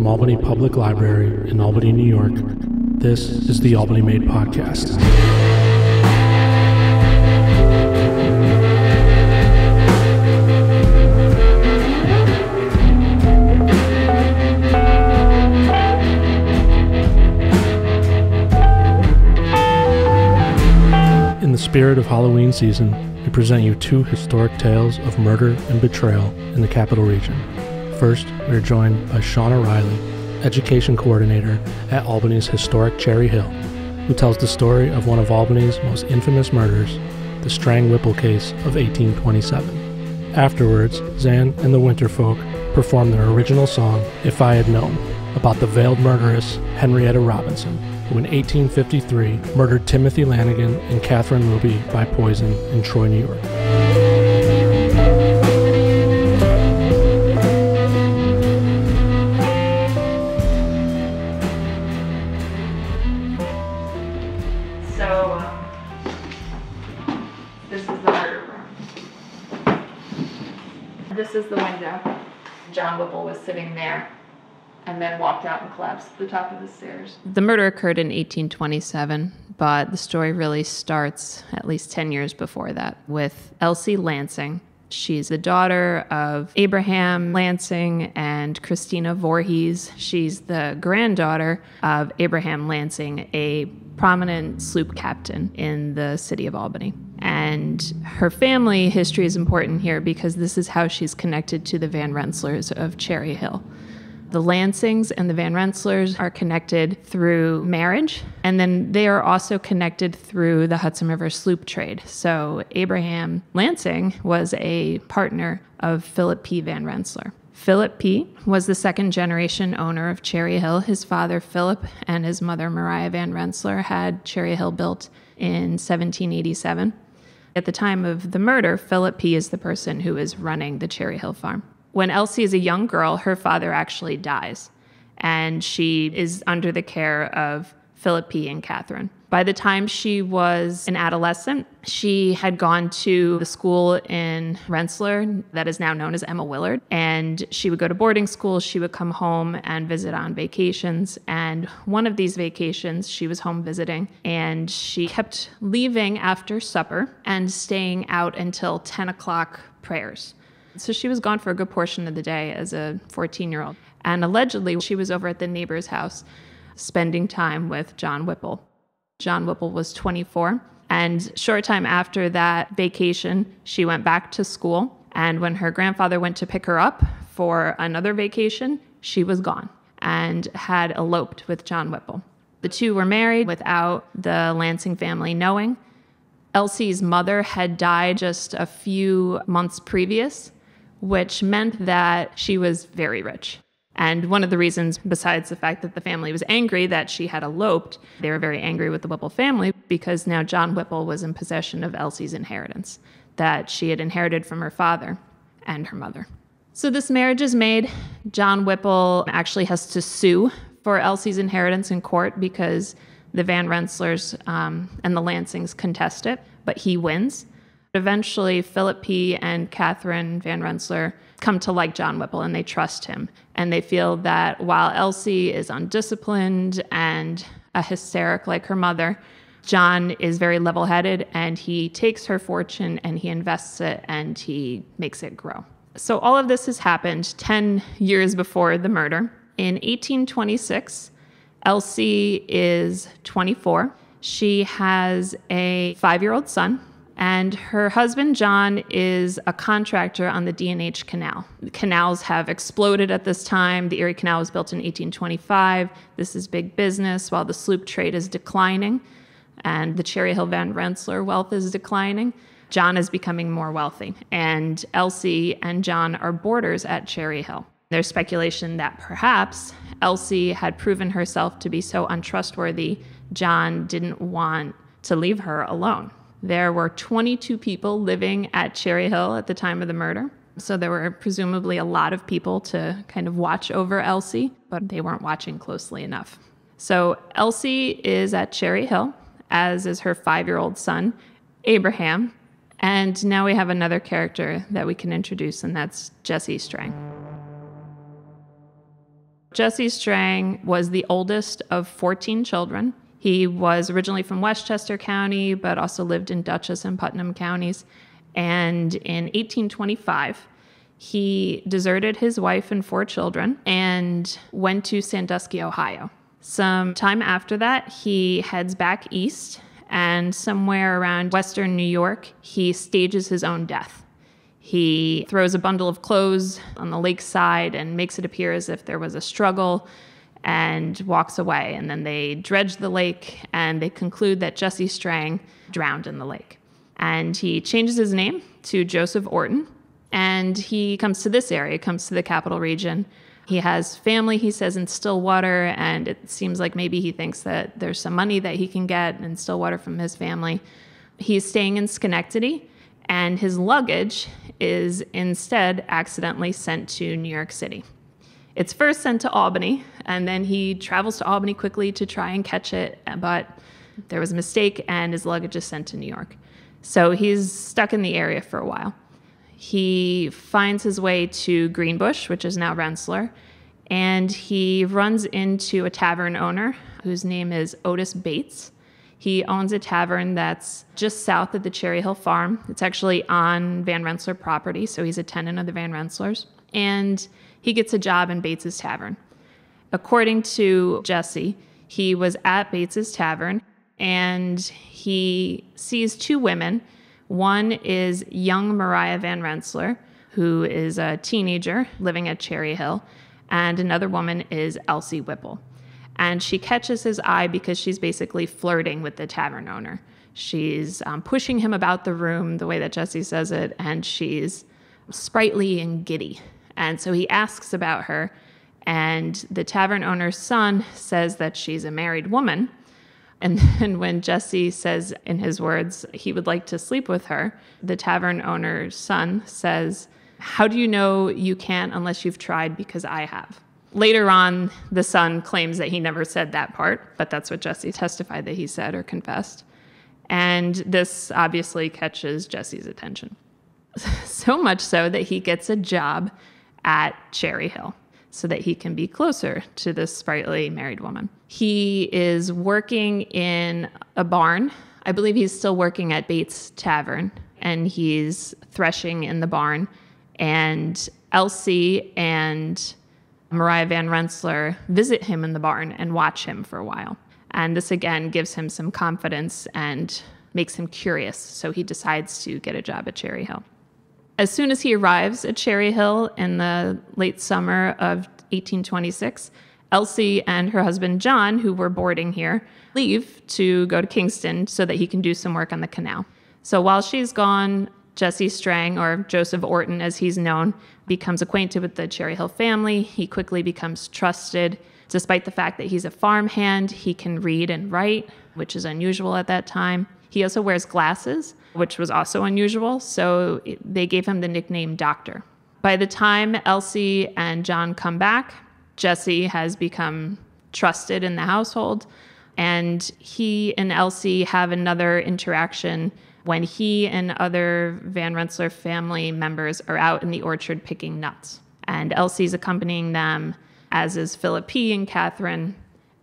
from Albany Public Library in Albany, New York, this is the Albany Made Podcast. In the spirit of Halloween season, we present you two historic tales of murder and betrayal in the Capital Region. First, we are joined by Shawna Reilly, Education Coordinator at Albany's historic Cherry Hill, who tells the story of one of Albany's most infamous murders, the Strang-Whipple Case of 1827. Afterwards, Zan and the Winterfolk perform their original song, If I Had Known, about the Veiled Murderess, Henrietta Robinson, who in 1853 murdered Timothy Lanagan and Catherine Lubee by poison in Troy, New York. This is the murder room. This is the window. John Whipple was sitting there and then walked out and collapsed at the top of the stairs. The murder occurred in 1827, but the story really starts at least 10 years before that with Elsie Lansing. She's the daughter of Abraham Lansing and Christina Voorhees. She's the granddaughter of Abraham Lansing, a prominent sloop captain in the city of Albany. And her family history is important here because this is how she's connected to the Van Rensselaers of Cherry Hill. The Lansings and the Van Rensselaers are connected through marriage, and then they are also connected through the Hudson River sloop trade. So Abraham Lansing was a partner of Philip P. Van Rensselaer. Philip P. was the second-generation owner of Cherry Hill. His father, Philip, and his mother, Maria Van Rensselaer, had Cherry Hill built in 1787. At the time of the murder, Philip P. is the person who is running the Cherry Hill farm. When Elsie is a young girl, her father actually dies, and she is under the care of Philip P. and Catherine. By the time she was an adolescent, she had gone to the school in Rensselaer that is now known as Emma Willard, and she would go to boarding school. She would come home and visit on vacations, and one of these vacations, she was home visiting, and she kept leaving after supper and staying out until 10 o'clock prayers. So she was gone for a good portion of the day as a 14-year-old. And allegedly, she was over at the neighbor's house spending time with John Whipple. John Whipple was 24. And short time after that vacation, she went back to school. And when her grandfather went to pick her up for another vacation, she was gone and had eloped with John Whipple. The two were married without the Lansing family knowing. Elsie's mother had died just a few months previous, which meant that she was very rich. And one of the reasons, besides the fact that the family was angry that she had eloped, they were very angry with the Whipple family because now John Whipple was in possession of Elsie's inheritance that she had inherited from her father and her mother. So this marriage is made. John Whipple actually has to sue for Elsie's inheritance in court because the Van Rensselaers and the Lansings contest it, but he wins. Eventually, Philip P. and Catherine Van Rensselaer come to like John Whipple, and they trust him. And they feel that while Elsie is undisciplined and a hysteric like her mother, John is very level-headed, and he takes her fortune and he invests it and he makes it grow. So all of this has happened 10 years before the murder. In 1826, Elsie is 24. She has a 5-year-old son. And her husband, John, is a contractor on the D&H Canal. The canals have exploded at this time. The Erie Canal was built in 1825. This is big business while the sloop trade is declining and the Cherry Hill Van Rensselaer wealth is declining. John is becoming more wealthy, and Elsie and John are boarders at Cherry Hill. There's speculation that perhaps Elsie had proven herself to be so untrustworthy, John didn't want to leave her alone. There were 22 people living at Cherry Hill at the time of the murder. So there were presumably a lot of people to kind of watch over Elsie, but they weren't watching closely enough. So Elsie is at Cherry Hill, as is her 5-year-old son, Abraham. And now we have another character that we can introduce, and that's Jesse Strang. Jesse Strang was the oldest of 14 children. He was originally from Westchester County, but also lived in Dutchess and Putnam counties. And in 1825, he deserted his wife and 4 children and went to Sandusky, Ohio. Some time after that, he heads back east, and somewhere around western New York, he stages his own death. He throws a bundle of clothes on the lakeside and makes it appear as if there was a struggle and walks away. And then they dredge the lake, and they conclude that Jesse Strang drowned in the lake. And he changes his name to Joseph Orton, and he comes to this area, comes to the Capital Region. He has family, he says, in Stillwater, and it seems like maybe he thinks that there's some money that he can get in Stillwater from his family. He's staying in Schenectady, and his luggage is instead accidentally sent to New York City. It's first sent to Albany, and then he travels to Albany quickly to try and catch it, but there was a mistake, and his luggage is sent to New York. So he's stuck in the area for a while. He finds his way to Greenbush, which is now Rensselaer, and he runs into a tavern owner whose name is Otis Bates. He owns a tavern that's just south of the Cherry Hill Farm. It's actually on Van Rensselaer property, so he's a tenant of the Van Rensselaers. And he gets a job in Bates's Tavern. According to Jesse, he was at Bates's Tavern, and he sees 2 women. One is young Mariah Van Rensselaer, who is a teenager living at Cherry Hill, and another woman is Elsie Whipple. And she catches his eye because she's basically flirting with the tavern owner. She's pushing him about the room, the way that Jesse says it, and she's sprightly and giddy. And so he asks about her, and the tavern owner's son says that she's a married woman. And then when Jesse says in his words he would like to sleep with her, the tavern owner's son says, "How do you know you can't unless you've tried? Because I have." Later on, the son claims that he never said that part, but that's what Jesse testified that he said or confessed. And this obviously catches Jesse's attention. So much so that he gets a job at Cherry Hill so that he can be closer to this sprightly married woman. He is working in a barn. I believe he's still working at Bates Tavern, and he's threshing in the barn. And Elsie and Mariah Van Rensselaer visit him in the barn and watch him for a while. And this, again, gives him some confidence and makes him curious, so he decides to get a job at Cherry Hill. As soon as he arrives at Cherry Hill in the late summer of 1826, Elsie and her husband John, who were boarding here, leave to go to Kingston so that he can do some work on the canal. So while she's gone, Jesse Strang, or Joseph Orton as he's known, becomes acquainted with the Cherry Hill family. He quickly becomes trusted. Despite the fact that he's a farmhand, he can read and write, which is unusual at that time. He also wears glasses, which was also unusual, so they gave him the nickname Doctor. By the time Elsie and John come back, Jesse has become trusted in the household, and he and Elsie have another interaction when he and other Van Rensselaer family members are out in the orchard picking nuts. And Elsie's accompanying them, as is Philip P. and Catherine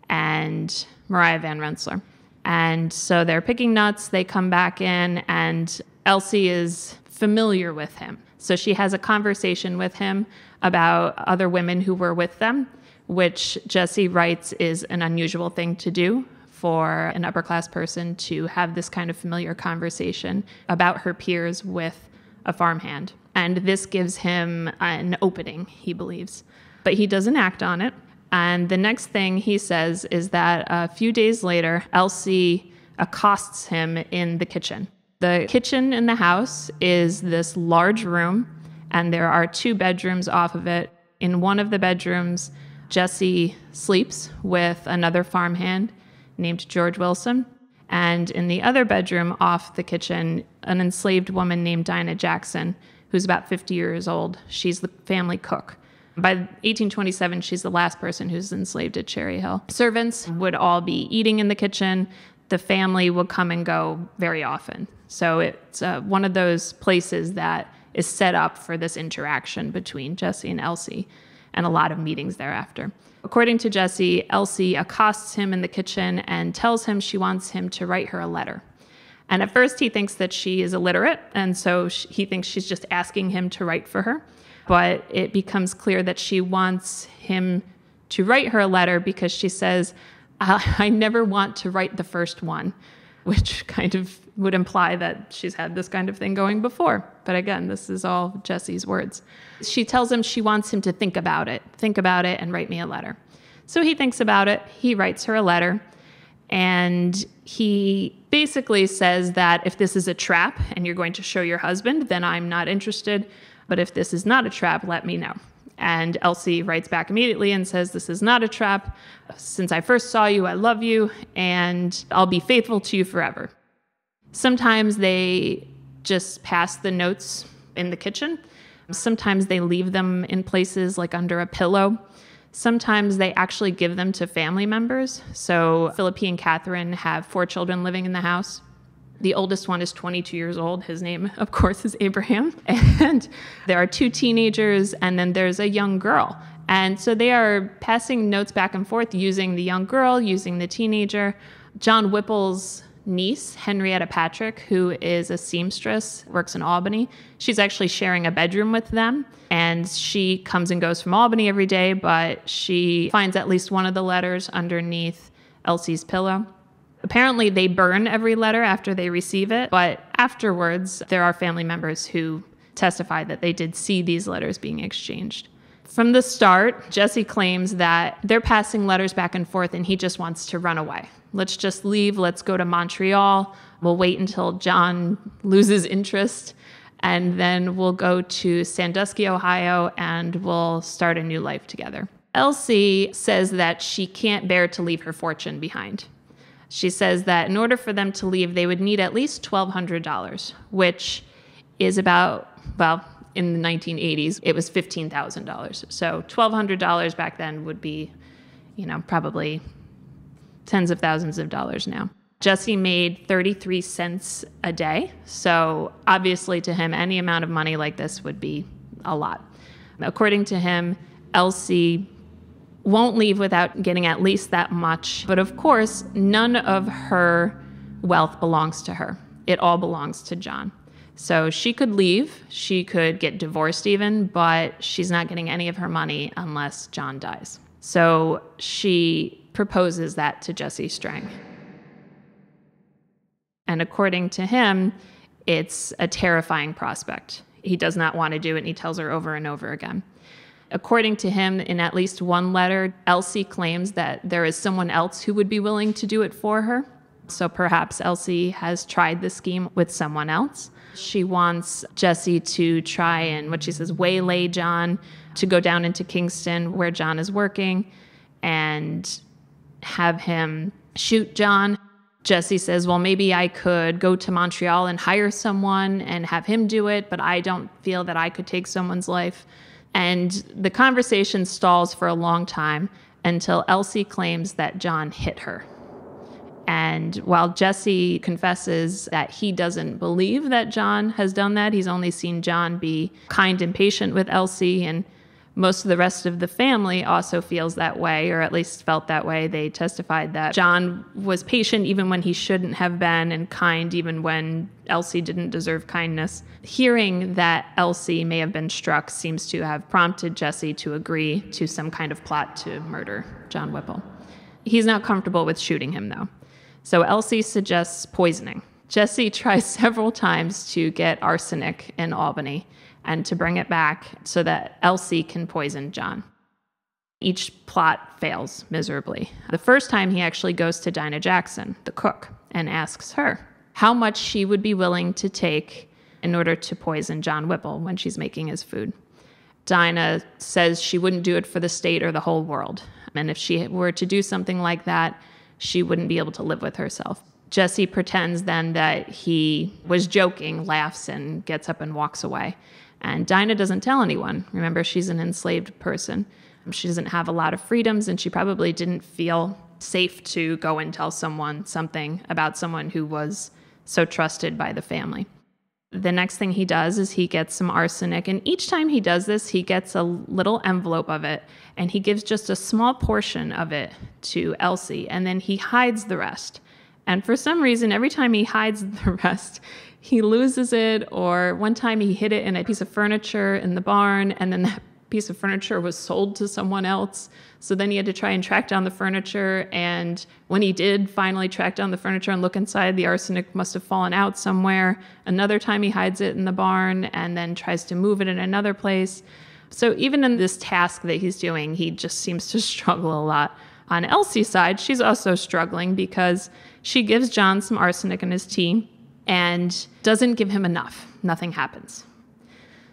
and Mariah Van Rensselaer. And so they're picking nuts, they come back in, and Elsie is familiar with him. So she has a conversation with him about other women who were with them, which Jesse writes is an unusual thing to do for an upper-class person to have this kind of familiar conversation about her peers with a farmhand. And this gives him an opening, he believes. But he doesn't act on it. And the next thing he says is that a few days later, Elsie accosts him in the kitchen. The kitchen in the house is this large room, and there are 2 bedrooms off of it. In one of the bedrooms, Jesse sleeps with another farmhand named George Wilson. And in the other bedroom off the kitchen, an enslaved woman named Dinah Jackson, who's about 50 years old. She's the family cook. By 1827, she's the last person who's enslaved at Cherry Hill. Servants would all be eating in the kitchen. The family would come and go very often. So it's one of those places that is set up for this interaction between Jesse and Elsie, and a lot of meetings thereafter. According to Jesse, Elsie accosts him in the kitchen and tells him she wants him to write her a letter. And at first he thinks that she is illiterate, and so he thinks she's just asking him to write for her. But it becomes clear that she wants him to write her a letter because she says, I never want to write the first one, which kind of would imply that she's had this kind of thing going before. But again, this is all Jesse's words. She tells him she wants him to think about it and write me a letter. So he thinks about it. He writes her a letter. And he basically says that if this is a trap and you're going to show your husband, then I'm not interested. But if this is not a trap, let me know. And Elsie writes back immediately and says, this is not a trap. Since I first saw you, I love you, and I'll be faithful to you forever. Sometimes they just pass the notes in the kitchen. Sometimes they leave them in places like under a pillow. Sometimes they actually give them to family members. So Philip and Catherine have 4 children living in the house. The oldest one is 22 years old. His name, of course, is Abraham. And there are 2 teenagers, and then there's a young girl. And so they are passing notes back and forth using the young girl, using the teenager. John Whipple's niece, Henrietta Patrick, who is a seamstress, works in Albany. She's actually sharing a bedroom with them. And she comes and goes from Albany every day, but she finds at least one of the letters underneath Elsie's pillow. Apparently, they burn every letter after they receive it, but afterwards, there are family members who testify that they did see these letters being exchanged. From the start, Jesse claims that they're passing letters back and forth and he just wants to run away. Let's just leave. Let's go to Montreal. We'll wait until John loses interest, and then we'll go to Sandusky, Ohio, and we'll start a new life together. Elsie says that she can't bear to leave her fortune behind. She says that in order for them to leave, they would need at least $1,200, which is about, well, in the 1980s, it was $15,000. So $1,200 back then would be, probably tens of thousands of dollars now. Jesse made 33 cents a day. So obviously to him, any amount of money like this would be a lot. According to him, Elsie won't leave without getting at least that much. But of course, none of her wealth belongs to her. It all belongs to John. So she could leave, she could get divorced even, but she's not getting any of her money unless John dies. So she proposes that to Jesse Strang. And according to him, it's a terrifying prospect. He does not want to do it, and he tells her over and over again. According to him, in at least one letter, Elsie claims that there is someone else who would be willing to do it for her. So perhaps Elsie has tried the scheme with someone else. She wants Jesse to try and, what she says, waylay John, to go down into Kingston where John is working and have him shoot John. Jesse says, well, maybe I could go to Montreal and hire someone and have him do it, but I don't feel that I could take someone's life. And the conversation stalls for a long time until Elsie claims that John hit her. And while Jesse confesses that he doesn't believe that John has done that, he's only seen John be kind and patient with Elsie, and most of the rest of the family also feels that way, or at least felt that way. They testified that John was patient even when he shouldn't have been, and kind even when Elsie didn't deserve kindness. Hearing that Elsie may have been struck seems to have prompted Jesse to agree to some kind of plot to murder John Whipple. He's not comfortable with shooting him, though. So Elsie suggests poisoning. Jesse tries several times to get arsenic in Albany and to bring it back so that Elsie can poison John. Each plot fails miserably. The first time he actually goes to Dinah Jackson, the cook, and asks her how much she would be willing to take in order to poison John Whipple when she's making his food. Dinah says she wouldn't do it for the state or the whole world. And if she were to do something like that, she wouldn't be able to live with herself. Jesse pretends then that he was joking, laughs, and gets up and walks away. And Dinah doesn't tell anyone. Remember, she's an enslaved person. She doesn't have a lot of freedoms, and she probably didn't feel safe to go and tell someone something about someone who was so trusted by the family. The next thing he does is he gets some arsenic. And each time he does this, he gets a little envelope of it. And he gives just a small portion of it to Elsie. And then he hides the rest. And for some reason, every time he hides the rest, he loses it. Or one time he hid it in a piece of furniture in the barn. And then that piece of furniture was sold to someone else. So then he had to try and track down the furniture. And when he did finally track down the furniture and look inside, the arsenic must have fallen out somewhere. Another time he hides it in the barn and then tries to move it in another place. So even in this task that he's doing, he just seems to struggle a lot. On Elsie's side, she's also struggling because she gives John some arsenic in his tea and doesn't give him enough. Nothing happens.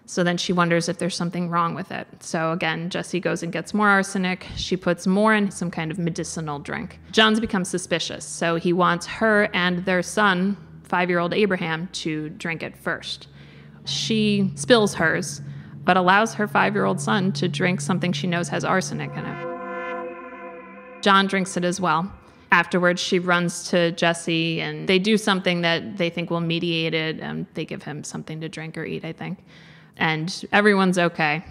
So then she wonders if there's something wrong with it. So again, Jessie goes and gets more arsenic. She puts more in some kind of medicinal drink. John's become suspicious, so he wants her and their son, 5-year-old Abraham, to drink it first. She spills hers, but allows her 5-year-old son to drink something she knows has arsenic in it. John drinks it as well. Afterwards, she runs to Jessie, and they do something that they think will mediate it, and they give him something to drink or eat, I think. And everyone's okay,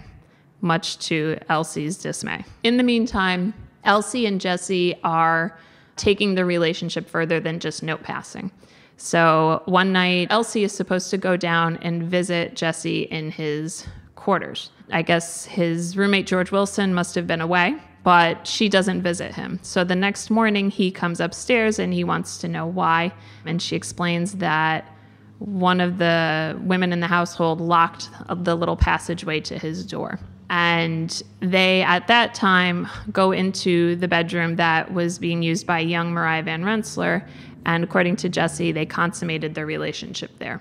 much to Elsie's dismay. In the meantime, Elsie and Jessie are taking the relationship further than just note passing. So one night, Elsie is supposed to go down and visit Jessie in his quarters. I guess his roommate, George Wilson, must have been away, but she doesn't visit him. So the next morning, he comes upstairs and he wants to know why. And she explains that one of the women in the household locked the little passageway to his door. And they, at that time, go into the bedroom that was being used by young Mariah Van Rensselaer. And according to Jessie, they consummated their relationship there.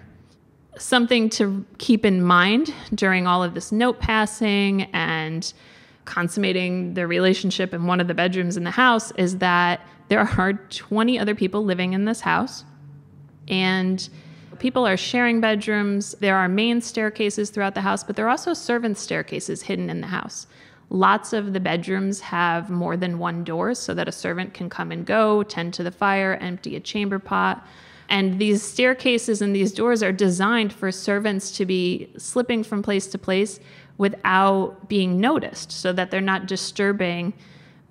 Something to keep in mind during all of this note passing and consummating their relationship in one of the bedrooms in the house is that there are 20 other people living in this house. And people are sharing bedrooms. There are main staircases throughout the house, but there are also servant staircases hidden in the house. Lots of the bedrooms have more than one door so that a servant can come and go, tend to the fire, empty a chamber pot. And these staircases and these doors are designed for servants to be slipping from place to place without being noticed so that they're not disturbing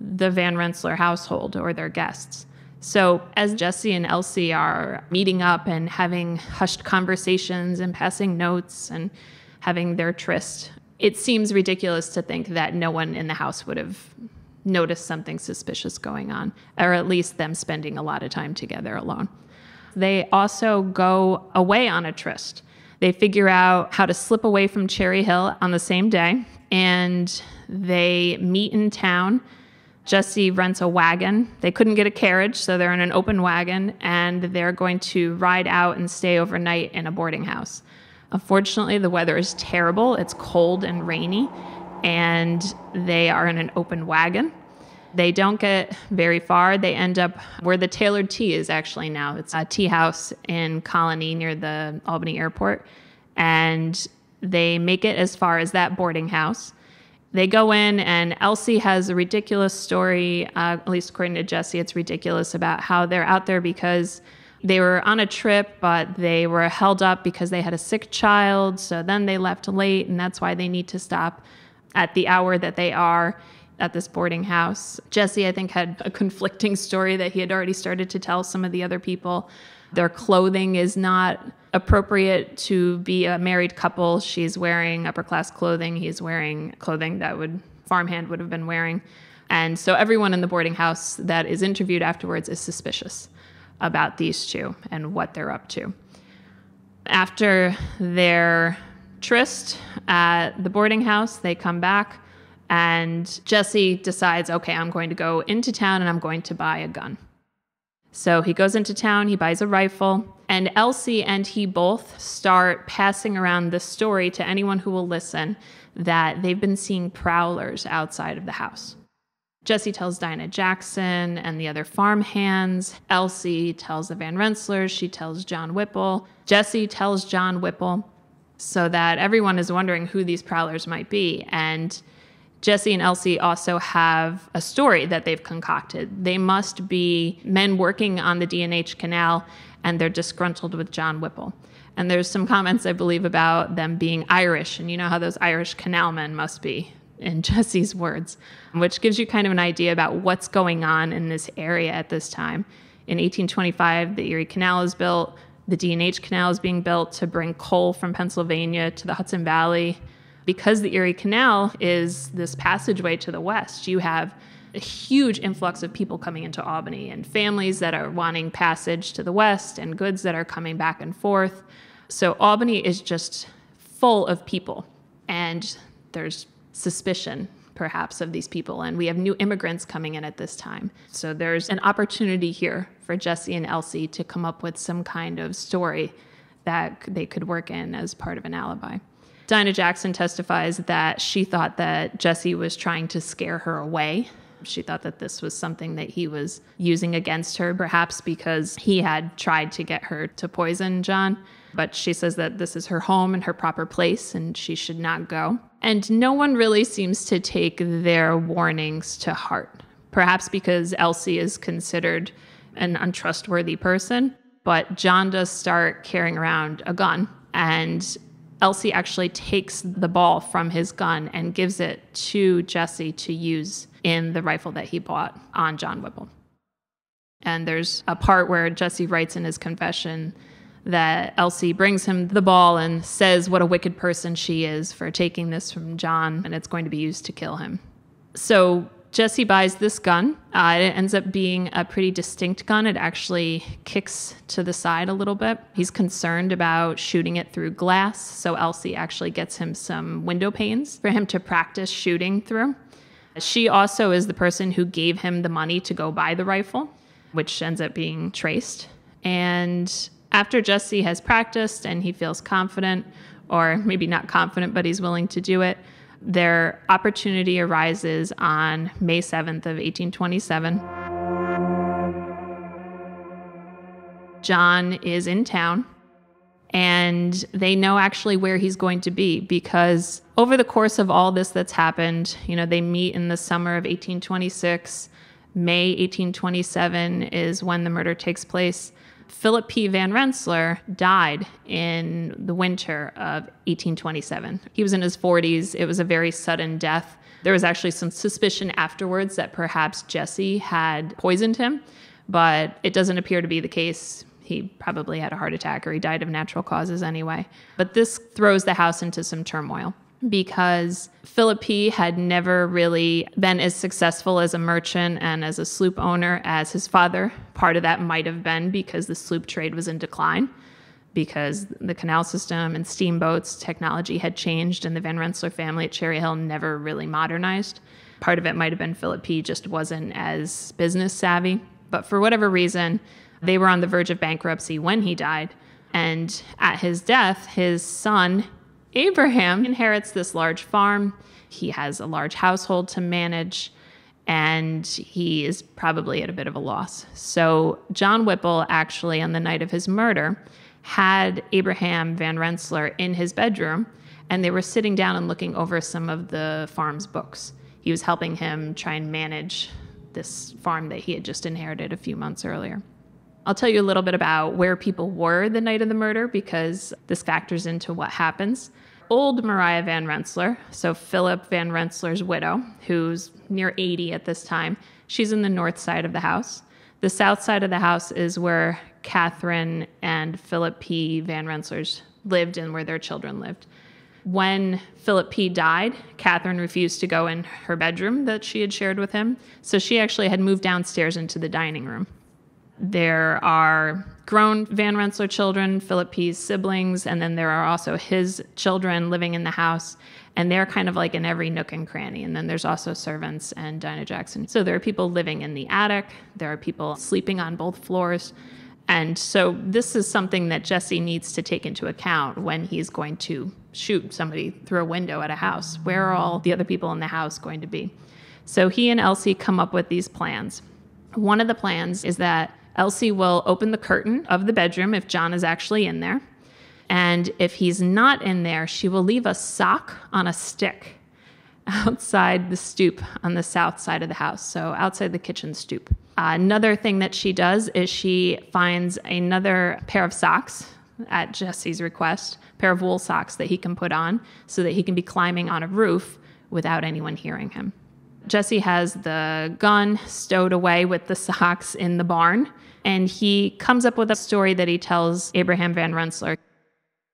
the Van Rensselaer household or their guests. So as Jessie and Elsie are meeting up and having hushed conversations and passing notes and having their tryst, it seems ridiculous to think that no one in the house would have noticed something suspicious going on, or at least them spending a lot of time together alone. They also go away on a tryst. They figure out how to slip away from Cherry Hill on the same day, and they meet in town. Jessie rents a wagon. They couldn't get a carriage, so they're in an open wagon, and they're going to ride out and stay overnight in a boarding house. Unfortunately, the weather is terrible. It's cold and rainy, and they are in an open wagon. They don't get very far. They end up where the Tailored Tea is actually now. It's a tea house in Colony near the Albany airport, and they make it as far as that boarding house. They go in, and Elsie has a ridiculous story, at least according to Jessie, it's ridiculous, about how they're out there because they were on a trip, but they were held up because they had a sick child, so then they left late, and that's why they need to stop at the hour that they are at this boarding house. Jessie, I think, had a conflicting story that he had already started to tell some of the other people. Their clothing is not appropriate to be a married couple. She's wearing upper-class clothing. He's wearing clothing that farmhand would have been wearing. And so everyone in the boarding house that is interviewed afterwards is suspicious about these two and what they're up to. After their tryst at the boarding house, they come back, and Jessie decides, okay, I'm going to go into town and I'm going to buy a gun. So he goes into town, he buys a rifle, and Elsie and he both start passing around the story to anyone who will listen that they've been seeing prowlers outside of the house. Jessie tells Dinah Jackson and the other farm hands. Elsie tells the Van Rensselaers. She tells John Whipple. Jessie tells John Whipple, so that everyone is wondering who these prowlers might be. And Jessie and Elsie also have a story that they've concocted. They must be men working on the D&H Canal, and they're disgruntled with John Whipple. And there's some comments, I believe, about them being Irish, and you know how those Irish canalmen must be, in Jesse's words, which gives you kind of an idea about what's going on in this area at this time. In 1825, the Erie Canal is built. The D&H Canal is being built to bring coal from Pennsylvania to the Hudson Valley. Because the Erie Canal is this passageway to the west, you have a huge influx of people coming into Albany and families that are wanting passage to the west and goods that are coming back and forth. So Albany is just full of people, and there's suspicion, perhaps, of these people, and we have new immigrants coming in at this time. So there's an opportunity here for Jesse and Elsie to come up with some kind of story that they could work in as part of an alibi. Dinah Jackson testifies that she thought that Jesse was trying to scare her away. She thought that this was something that he was using against her, perhaps because he had tried to get her to poison John. But she says that this is her home and her proper place, and she should not go. And no one really seems to take their warnings to heart, perhaps because Elsie is considered an untrustworthy person. But John does start carrying around a gun, and Elsie actually takes the ball from his gun and gives it to Jesse to use in the rifle that he bought on John Whipple. And there's a part where Jesse writes in his confession that Elsie brings him the ball and says what a wicked person she is for taking this from John, and it's going to be used to kill him. So Jesse buys this gun. It ends up being a pretty distinct gun. It actually kicks to the side a little bit. He's concerned about shooting it through glass, so Elsie actually gets him some window panes for him to practice shooting through. She also is the person who gave him the money to go buy the rifle, which ends up being traced. And after Jesse has practiced and he feels confident, or maybe not confident, but he's willing to do it, their opportunity arises on May 7th of 1827. John is in town, and they know actually where he's going to be, because over the course of all this that's happened, they meet in the summer of 1826. May 1827 is when the murder takes place. Philip P. Van Rensselaer died in the winter of 1827. He was in his 40s. It was a very sudden death. There was actually some suspicion afterwards that perhaps Jesse had poisoned him, but it doesn't appear to be the case. He probably had a heart attack, or he died of natural causes anyway. But this throws the house into some turmoil, because Philip P. had never really been as successful as a merchant and as a sloop owner as his father. Part of that might have been because the sloop trade was in decline, because the canal system and steamboats technology had changed, and the Van Rensselaer family at Cherry Hill never really modernized. Part of it might have been Philip P. just wasn't as business savvy. But for whatever reason, they were on the verge of bankruptcy when he died. And at his death, his son, Abraham, inherits this large farm. He has a large household to manage, and he is probably at a bit of a loss. So John Whipple actually, on the night of his murder, had Abraham Van Rensselaer in his bedroom, and they were sitting down and looking over some of the farm's books. He was helping him try and manage this farm that he had just inherited a few months earlier. I'll tell you a little bit about where people were the night of the murder, because this factors into what happens. Old Maria Van Rensselaer, so Philip Van Rensselaer's widow, who's near 80 at this time, she's in the north side of the house. The south side of the house is where Catherine and Philip P. Van Rensselaer lived and where their children lived. When Philip P. died, Catherine refused to go in her bedroom that she had shared with him, so she actually had moved downstairs into the dining room. There are grown Van Rensselaer children, Philip P.'s siblings, and then there are also his children living in the house, and they're kind of like in every nook and cranny. And then there's also servants and Dinah Jackson. So there are people living in the attic. There are people sleeping on both floors. And so this is something that Jesse needs to take into account when he's going to shoot somebody through a window at a house. Where are all the other people in the house going to be? So he and Elsie come up with these plans. One of the plans is that Elsie will open the curtain of the bedroom if John is actually in there. And if he's not in there, she will leave a sock on a stick. outside the stoop on the south side of the house, so outside the kitchen stoop. Another thing that she does is she finds another pair of socks at Jesse's request, a pair of wool socks that he can put on so that he can be climbing on a roof without anyone hearing him. Jesse has the gun stowed away with the socks in the barn, and he comes up with a story that he tells Abraham Van Rensselaer.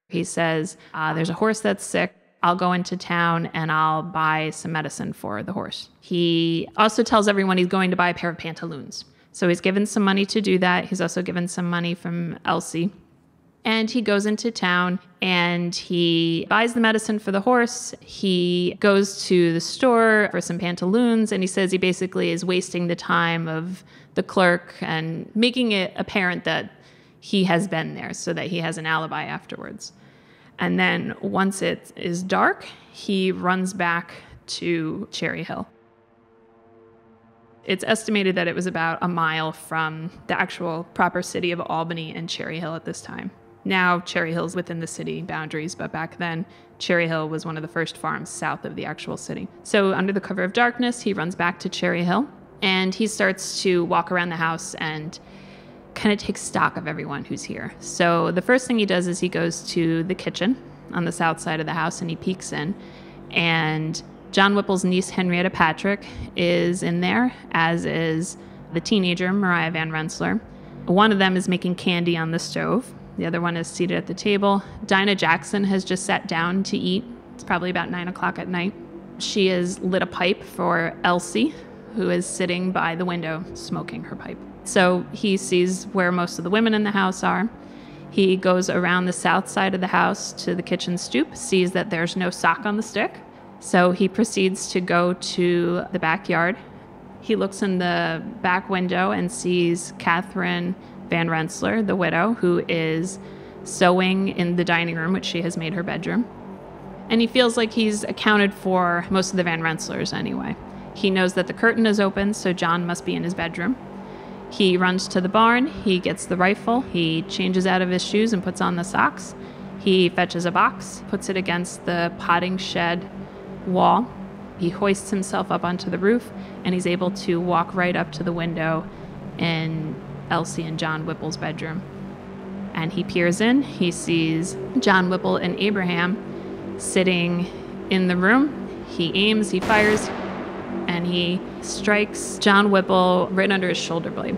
He says, there's a horse that's sick. I'll go into town and I'll buy some medicine for the horse. He also tells everyone he's going to buy a pair of pantaloons. So he's given some money to do that. He's also given some money from Elsie. And he goes into town and he buys the medicine for the horse. He goes to the store for some pantaloons, and he says he basically is wasting the time of the clerk and making it apparent that he has been there so that he has an alibi afterwards. And then once it is dark, he runs back to Cherry Hill. It's estimated that it was about a mile from the actual proper city of Albany and Cherry Hill at this time. Now, Cherry Hill's within the city boundaries, but back then, Cherry Hill was one of the first farms south of the actual city. So under the cover of darkness, he runs back to Cherry Hill, and he starts to walk around the house and kind of take stock of everyone who's here. So the first thing he does is he goes to the kitchen on the south side of the house, and he peeks in, and John Whipple's niece, Henrietta Patrick, is in there, as is the teenager, Mariah Van Rensselaer. One of them is making candy on the stove. The other one is seated at the table. Dinah Jackson has just sat down to eat. It's probably about 9 o'clock at night. She has lit a pipe for Elsie, who is sitting by the window smoking her pipe. So he sees where most of the women in the house are. He goes around the south side of the house to the kitchen stoop, sees that there's no sock on the stick. So he proceeds to go to the backyard. He looks in the back window and sees Catherine Van Rensselaer, the widow, who is sewing in the dining room, which she has made her bedroom. And he feels like he's accounted for most of the Van Rensselaers anyway. He knows that the curtain is open, so John must be in his bedroom. He runs to the barn, he gets the rifle, he changes out of his shoes and puts on the socks. He fetches a box, puts it against the potting shed wall. He hoists himself up onto the roof, and he's able to walk right up to the window in Elsie and John Whipple's bedroom. And he peers in, he sees John Whipple and Abraham sitting in the room. He aims, he fires, and he strikes John Whipple right under his shoulder blade.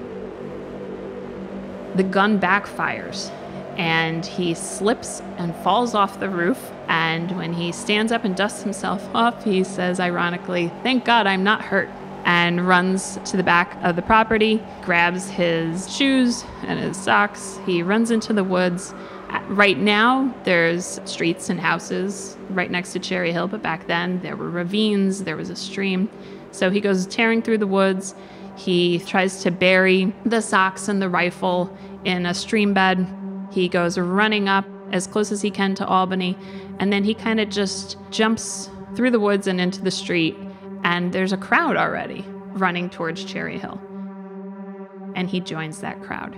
The gun backfires, and he slips and falls off the roof. And when he stands up and dusts himself off, he says, ironically, "Thank God I'm not hurt," and runs to the back of the property, grabs his shoes and his socks. He runs into the woods. Right now, there's streets and houses right next to Cherry Hill, but back then there were ravines, there was a stream. So he goes tearing through the woods. He tries to bury the socks and the rifle in a stream bed. He goes running up as close as he can to Albany, and then he kind of just jumps through the woods and into the street, and there's a crowd already running towards Cherry Hill. And he joins that crowd.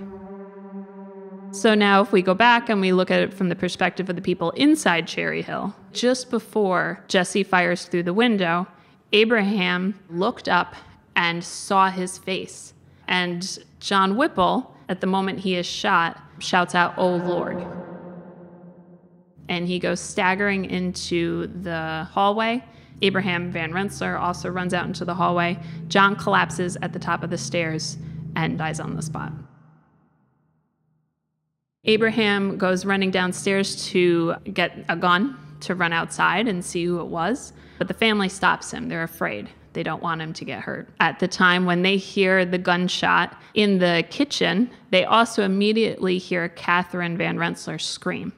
So now if we go back and we look at it from the perspective of the people inside Cherry Hill, just before Jesse fires through the window, Abraham looked up and saw his face. And John Whipple, at the moment he is shot, shouts out, "Oh Lord." And he goes staggering into the hallway. Abraham Van Rensselaer also runs out into the hallway. John collapses at the top of the stairs and dies on the spot. Abraham goes running downstairs to get a gun to run outside and see who it was, but the family stops him. They're afraid. They don't want him to get hurt. At the time when they hear the gunshot in the kitchen, they also immediately hear Catherine Van Rensselaer scream.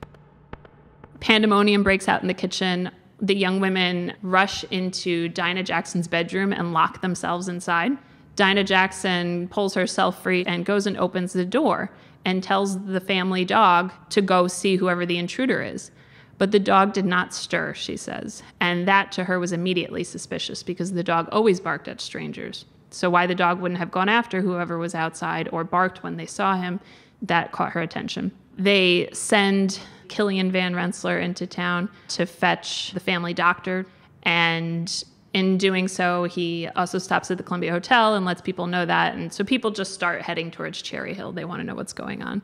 Pandemonium breaks out in the kitchen. The young women rush into Dinah Jackson's bedroom and lock themselves inside. Dinah Jackson pulls herself free and goes and opens the door and tells the family dog to go see whoever the intruder is. But the dog did not stir, she says. And that to her was immediately suspicious because the dog always barked at strangers. So why the dog wouldn't have gone after whoever was outside or barked when they saw him, that caught her attention. They send Killian Van Rensselaer into town to fetch the family doctor. And In doing so, he also stops at the Columbia Hotel and lets people know that. And so people just start heading towards Cherry Hill. They want to know what's going on.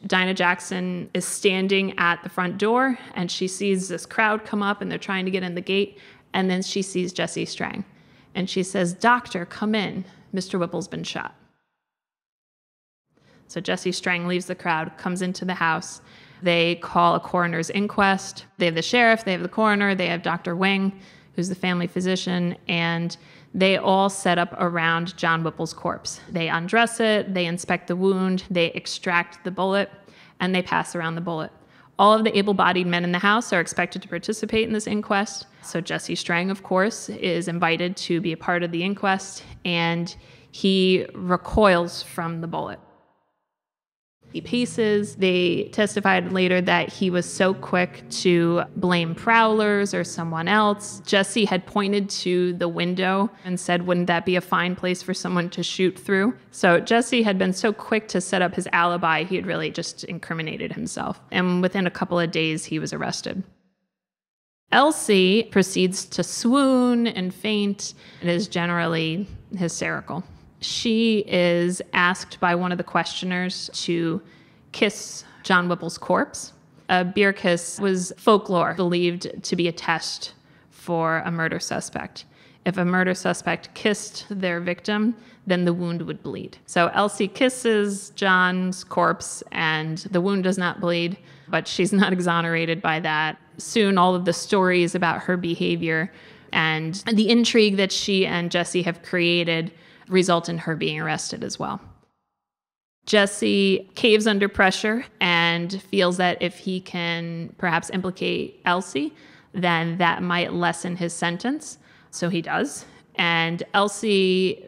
Dinah Jackson is standing at the front door, and she sees this crowd come up, and they're trying to get in the gate. And then she sees Jesse Strang. And she says, "Doctor, come in. Mr. Whipple's been shot." So Jesse Strang leaves the crowd, comes into the house. They call a coroner's inquest. They have the sheriff, they have the coroner, they have Dr. Wing, who's the family physician, and they all set up around John Whipple's corpse. They undress it, they inspect the wound, they extract the bullet, and they pass around the bullet. All of the able-bodied men in the house are expected to participate in this inquest. So Jesse Strang, of course, is invited to be a part of the inquest, and he recoils from the bullet. He paces. They testified later that he was so quick to blame prowlers or someone else. Jesse had pointed to the window and said, "Wouldn't that be a fine place for someone to shoot through?" So Jesse had been so quick to set up his alibi, he had really just incriminated himself. And within a couple of days, he was arrested. Elsie proceeds to swoon and faint and is generally hysterical. She is asked by one of the questioners to kiss John Whipple's corpse. A beer kiss was folklore, believed to be a test for a murder suspect. If a murder suspect kissed their victim, then the wound would bleed. So Elsie kisses John's corpse, and the wound does not bleed, but she's not exonerated by that. Soon, all of the stories about her behavior and the intrigue that she and Jesse have created result in her being arrested as well. Jesse caves under pressure and feels that if he can perhaps implicate Elsie, then that might lessen his sentence. So he does. And Elsie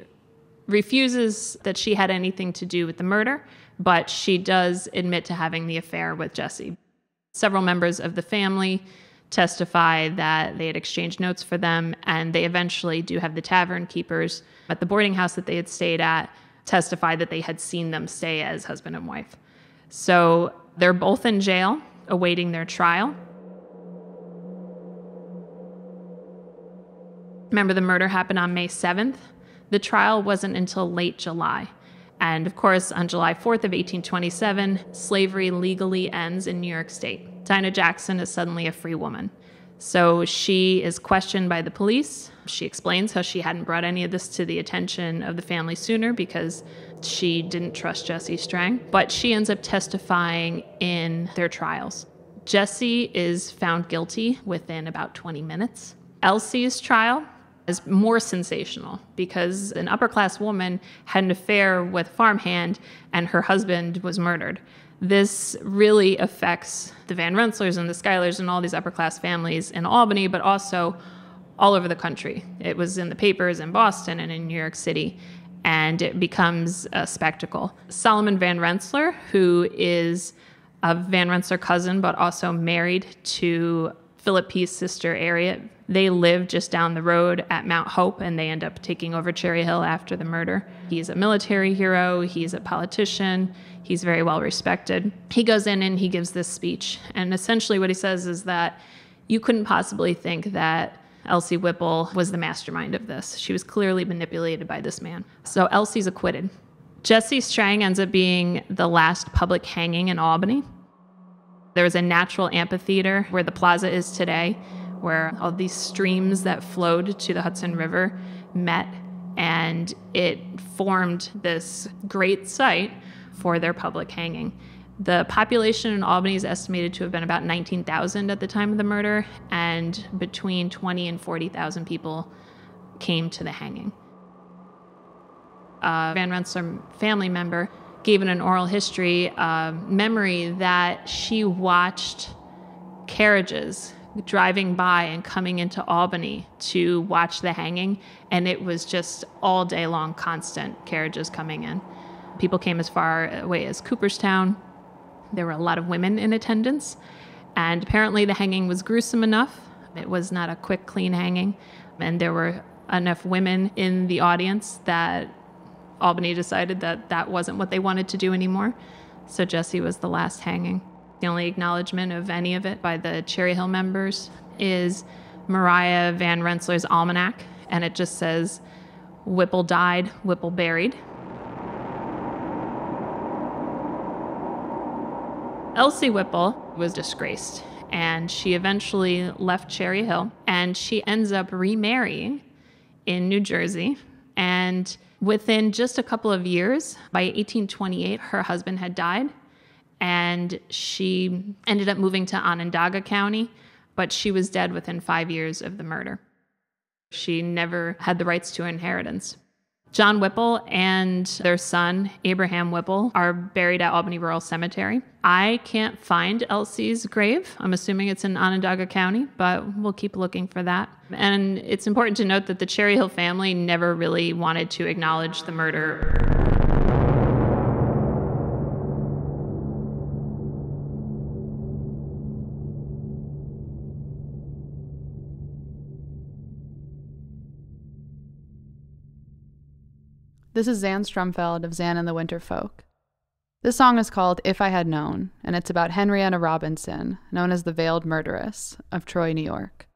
refuses that she had anything to do with the murder, but she does admit to having the affair with Jesse. Several members of the family testify that they had exchanged notes for them, and they eventually do have the tavern keepers at the boarding house that they had stayed at testify that they had seen them stay as husband and wife. So they're both in jail awaiting their trial. Remember, the murder happened on May 7th. The trial wasn't until late July. And of course, on July 4th of 1827, slavery legally ends in New York State. Dinah Jackson is suddenly a free woman. So she is questioned by the police. She explains how she hadn't brought any of this to the attention of the family sooner because she didn't trust Jesse Strang. But she ends up testifying in their trials. Jesse is found guilty within about 20 minutes. Elsie's trial is more sensational because an upper-class woman had an affair with a farmhand and her husband was murdered. This really affects the Van Rensselaers and the Schuylers and all these upper-class families in Albany, but also all over the country. It was in the papers in Boston and in New York City, and it becomes a spectacle. Solomon Van Rensselaer, who is a Van Rensselaer cousin, but also married to Philip P.'s sister, Harriet, they live just down the road at Mount Hope, and they end up taking over Cherry Hill after the murder. He's a military hero. He's a politician. He's very well respected. He goes in and he gives this speech, and essentially what he says is that you couldn't possibly think that Elsie Whipple was the mastermind of this. She was clearly manipulated by this man. So Elsie's acquitted. Jesse Strang ends up being the last public hanging in Albany. There was a natural amphitheater where the plaza is today, where all these streams that flowed to the Hudson River met, and it formed this great site for their public hanging. The population in Albany is estimated to have been about 19,000 at the time of the murder, and between 20 and 40,000 people came to the hanging. A Van Rensselaer family member gave in an oral history memory that she watched carriages driving by and coming into Albany to watch the hanging, and it was just all day long, constant carriages coming in. People came as far away as Cooperstown. There were a lot of women in attendance, and apparently the hanging was gruesome enough. It was not a quick, clean hanging, and there were enough women in the audience that Albany decided that that wasn't what they wanted to do anymore. So Jesse was the last hanging. The only acknowledgement of any of it by the Cherry Hill members is Mariah Van Rensselaer's almanac, and it just says, "Whipple died, Whipple buried." Elsie Whipple was disgraced, and she eventually left Cherry Hill, and she ends up remarrying in New Jersey. And within just a couple of years, by 1828, her husband had died, and she ended up moving to Onondaga County, but she was dead within 5 years of the murder. She never had the rights to inheritance. John Whipple and their son, Abraham Whipple, are buried at Albany Rural Cemetery. I can't find Elsie's grave. I'm assuming it's in Onondaga County, but we'll keep looking for that. And it's important to note that the Cherry Hill family never really wanted to acknowledge the murder. This is Zan Strumfeld of Zan and the Winter Folk. This song is called If I Had Known, and it's about Henrietta Robinson, known as the Veiled Murderess, of Troy, New York.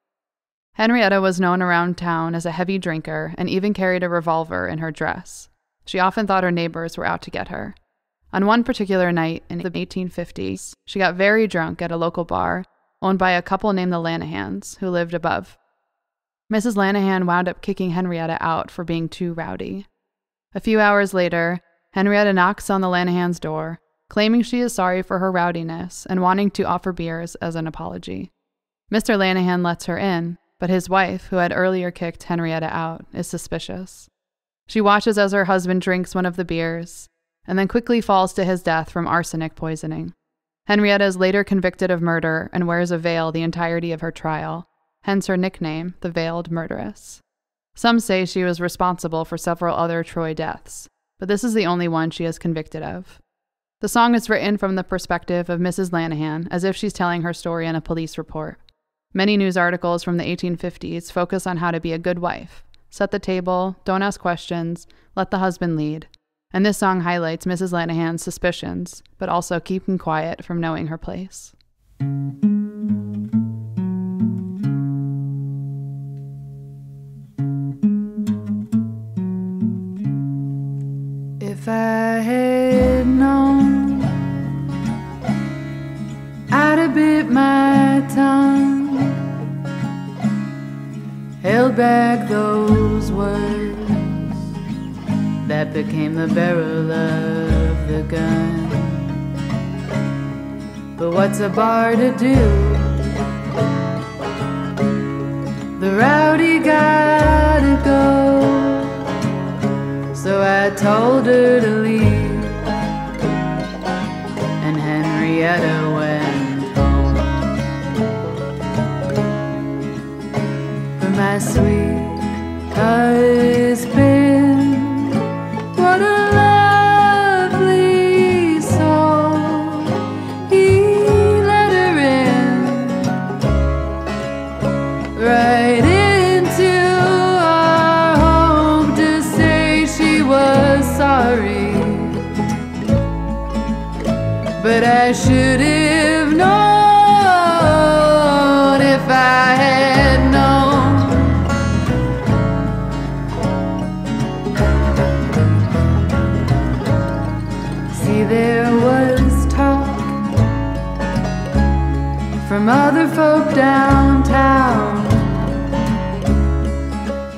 Henrietta was known around town as a heavy drinker and even carried a revolver in her dress. She often thought her neighbors were out to get her. On one particular night in the 1850s, she got very drunk at a local bar owned by a couple named the Lanagans, who lived above. Mrs. Lanagan wound up kicking Henrietta out for being too rowdy. A few hours later, Henrietta knocks on the Lanagans' door, claiming she is sorry for her rowdiness and wanting to offer beers as an apology. Mr. Lanagan lets her in, but his wife, who had earlier kicked Henrietta out, is suspicious. She watches as her husband drinks one of the beers, and then quickly falls to his death from arsenic poisoning. Henrietta is later convicted of murder and wears a veil the entirety of her trial, hence her nickname, the Veiled Murderess. Some say she was responsible for several other Troy deaths, but this is the only one she is convicted of. The song is written from the perspective of Mrs. Lanagan, as if she's telling her story in a police report. Many news articles from the 1850s focus on how to be a good wife. Set the table, don't ask questions, let the husband lead. And this song highlights Mrs. Lanagan's suspicions, but also keeping quiet from knowing her place. If I had known, I'd have bit my tongue, held back those words that became the barrel of the gun. But what's a bar to do? The rowdy gotta go. So I told her to leave, and Henrietta went home. For my sweet husband, what a lovely soul. He let her in, right into our home to say she was sorry. But I should have known if I had known. See, there was talk from other folk downtown.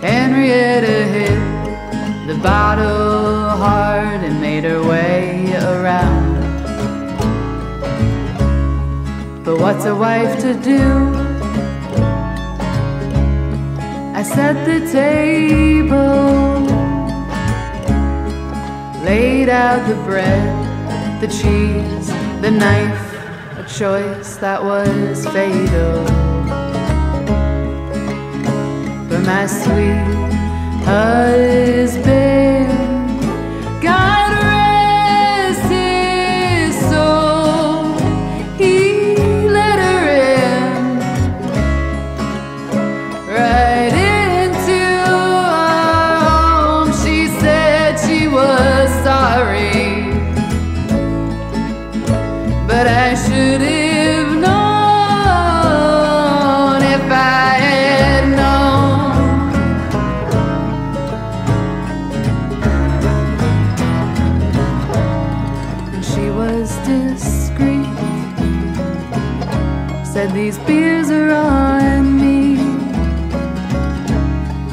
Henrietta hit the bottle hard and made her way around. But what's a wife to do? I set the table, laid out the bread, the cheese, the knife, a choice that was fatal. For my sweet husband, God rest his soul, he let her in, right into our home. She said she was sorry, but I should have known if I had said these beers are on me,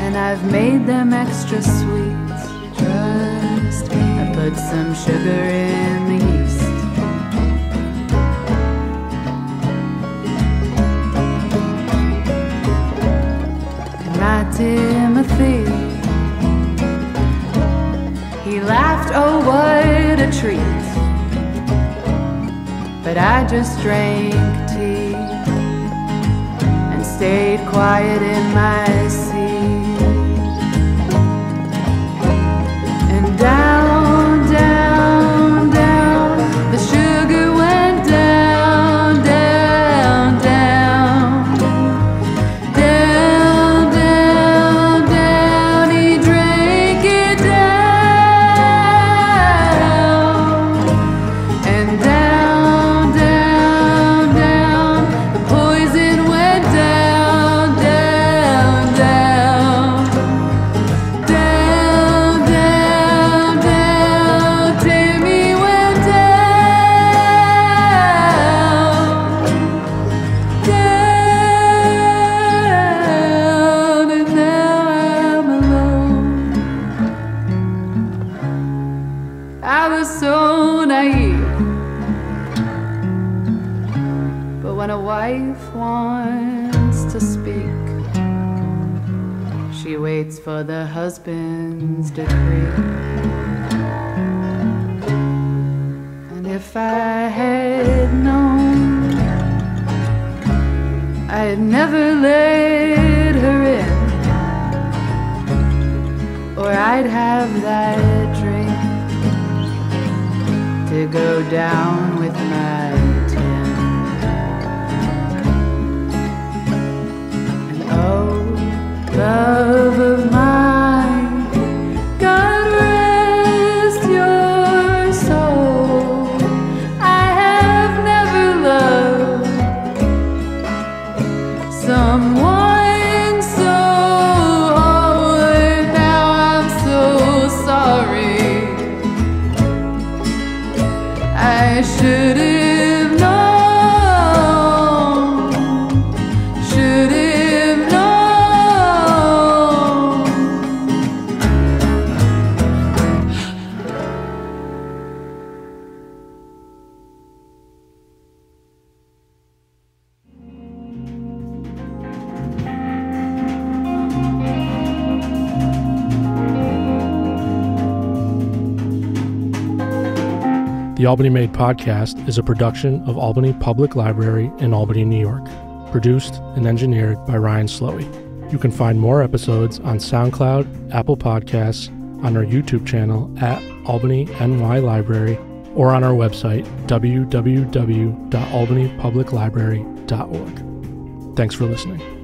and I've made them extra sweet. Trust me. I put some sugar in the yeast. And my Timothy, he laughed, oh what a treat. But I just drank tea and stayed quiet in my seat. And down, down, down, the sugar went down, down, down, down, down, down. He drank it down, and down, down, down, the poison went down, down, down, down, down, down. Timmy went down, down, and now I'm alone. I was so naive. But when a wife wants to speak, she waits for the husband's decree. And if I had known, I'd never let her in, or I'd have that drink to go down with my tin. And oh, love of mine, God rest your soul. I have never loved someone so hard. Now I'm so sorry. I should have known, should have known. The Albany Made podcast is a production of Albany Public Library in Albany, New York. Produced and engineered by Ryan Slowey. You can find more episodes on Soundcloud, Apple Podcasts, on our YouTube channel at Albany NY Library, or on our website, www.albanypubliclibrary.org. Thanks for listening.